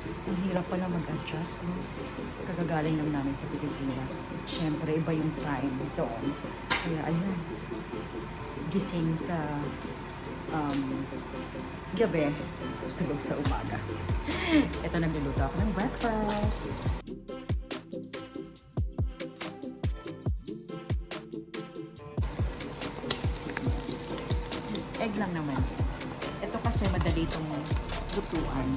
Ang hirap pala mag-adjust, no? Kagagaling lang namin sa Pilipinas. Siyempre, iba yung time zone. Kaya, ayun. Gising sa gabi, tulog sa umaga. Ito, nagluluto ako ng breakfast. Egg lang naman. Ito kasi madali itong lutuan.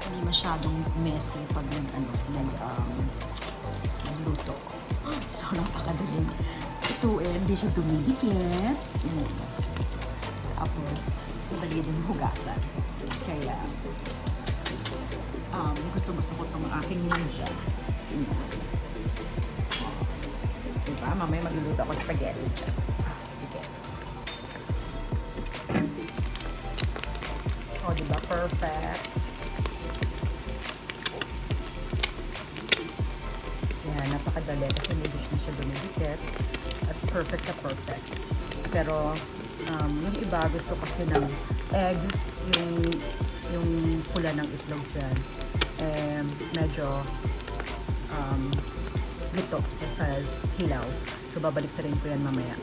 Hindi masyadong messy pag nagluto. So, napakadaling lutuin. Hindi siya dumidikit. Tapos, madali din hugasan. Kaya, gusto-gusto ko itong aking ninja. Diba? Mamaya magluluto ako spaghetti. Sige. O, diba? Perfect. Yan, napakadali kasi hindi na siya dumidikit. At perfect na perfect. Pero, yung iba gusto kasi ng egg, yung pula ng itlog dyan, medyo luto sa hilaw. So, babalik na rin ko yan mamaya.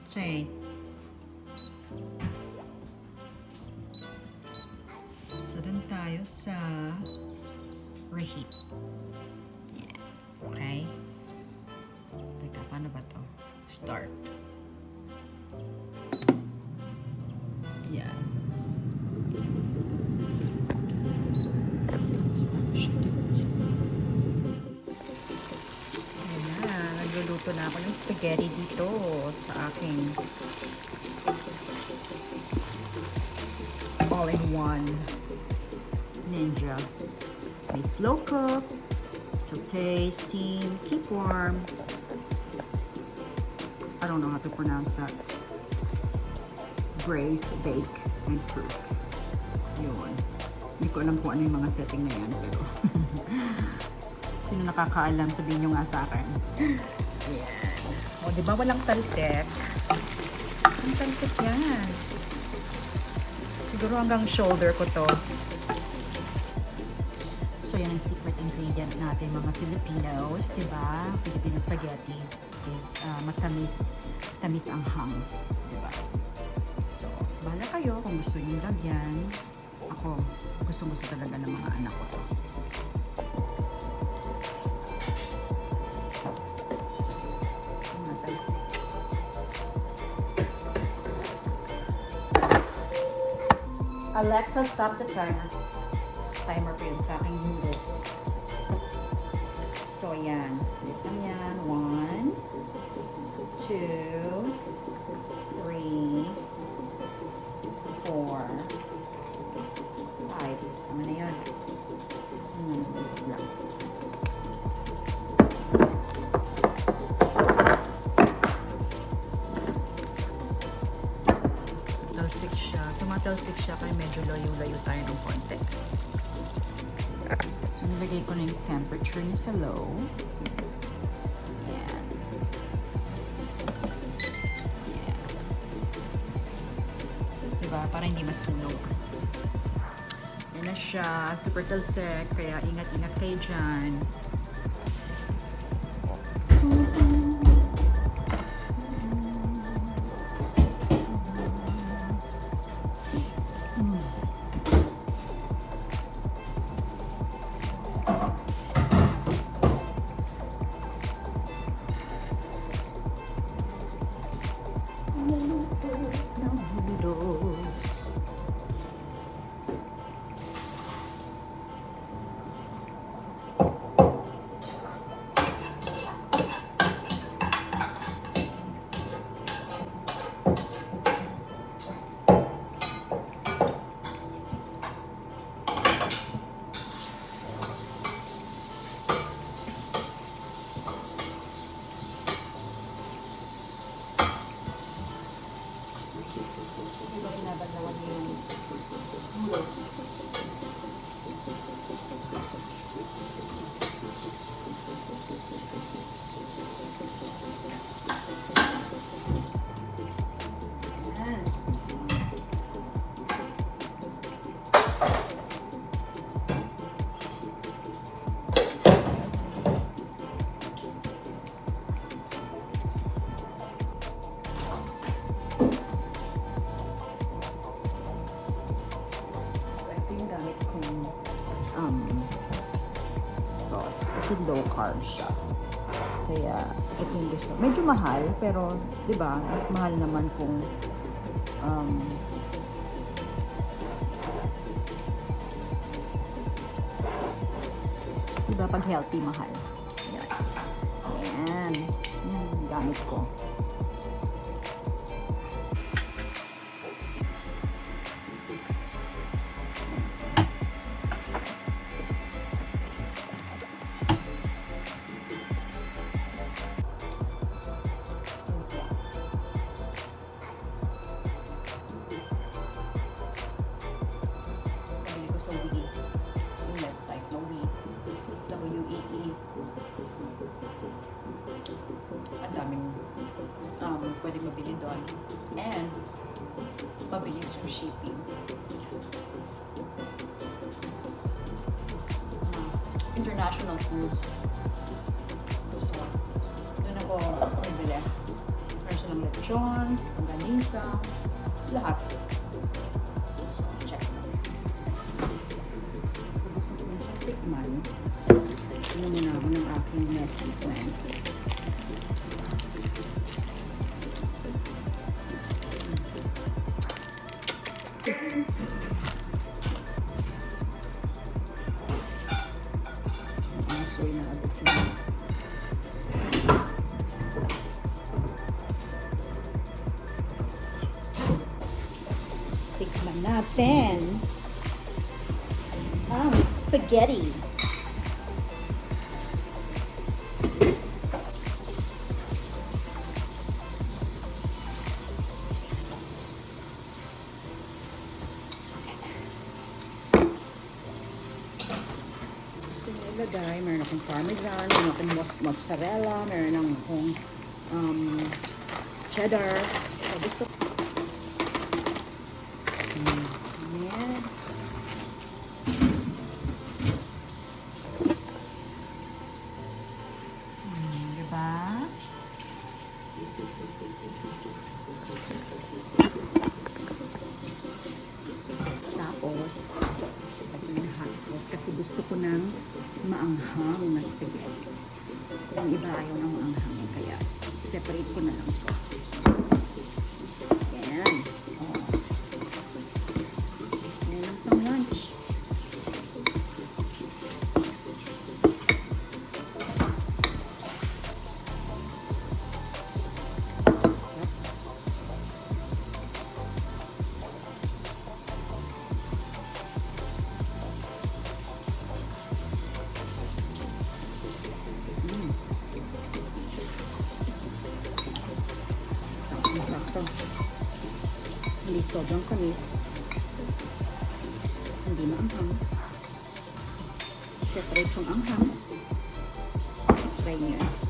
Shane. So, dun tayo sa reheat. Yeah. Okay? Teka, paano ba to? Start. Yeah. Ayan, nagluluto na ako ng spaghetti dito sa aking all-in-one ninja. May slow cook, saute, steam, keep warm. I don't know how to pronounce that. Braise, bake, and proof. Yun. Hindi ko alam kung ano yung mga setting na yan, pero sino nakakaalam, sabihin nyo nga sa akin. Yeah. O, diba walang talsik? Ang talsik yan. Siguro hanggang shoulder ko to. So, yan ang secret ingredient natin, mga Filipinos, diba? Filipino spaghetti is matamis, tamis ang hang, diba? So, bahala kayo kung gusto nyo lagyan. Ako, gusto talaga ng mga anak ko to. Alexa, stop the timer. Timer po yun sa aking noodles. So, yan. Ulit lang yan. 1, 2, 3, 4, 5. Tama na yun. Lang. Tumatalsik siya kaya medyo layo-layo tayo ng konti. So, nilagay ko na yung temperature niya sa low. Ayan. Ayan. Diba? Para hindi masunog. Ayan na siya, super talsik, kaya ingat-ingat kayo dyan. Binabaglawan niyo yung noodles. Ayan. Gamit kong sauce kasi low carb siya. Kaya ito yung gusto. Medyo mahal pero 'di ba? Mas mahal naman kung diba pag healthy mahal. Yan. Yan. Yan yung gamit ko. So we yung website na WEE. Ang daming pwedeng mabili doon. And mabilis yung shipping. International food. So, doon ako bibili. Meron silang lechon, ganisa, lahat. So, check na. Tikman. Ano muna ako ng aking Nestle plants. Soy na abot yun. Tikman natin ang spaghetti. Ilagay, meron akong parmesan, meron akong mozzarella, meron akong cheddar. So, gusto ko. Ayan. Diba? Tapos, ito yung hot sauce kasi gusto ko ng maanghang na spaghetti. Yung iba ayaw ng maanghang, kaya separate ko na lang ito. Yan. Oh. Yan lang pang lunch. Sakto. Hindi sobrang kamis. Hindi maanghang. Separate yung anghang. Try nyo.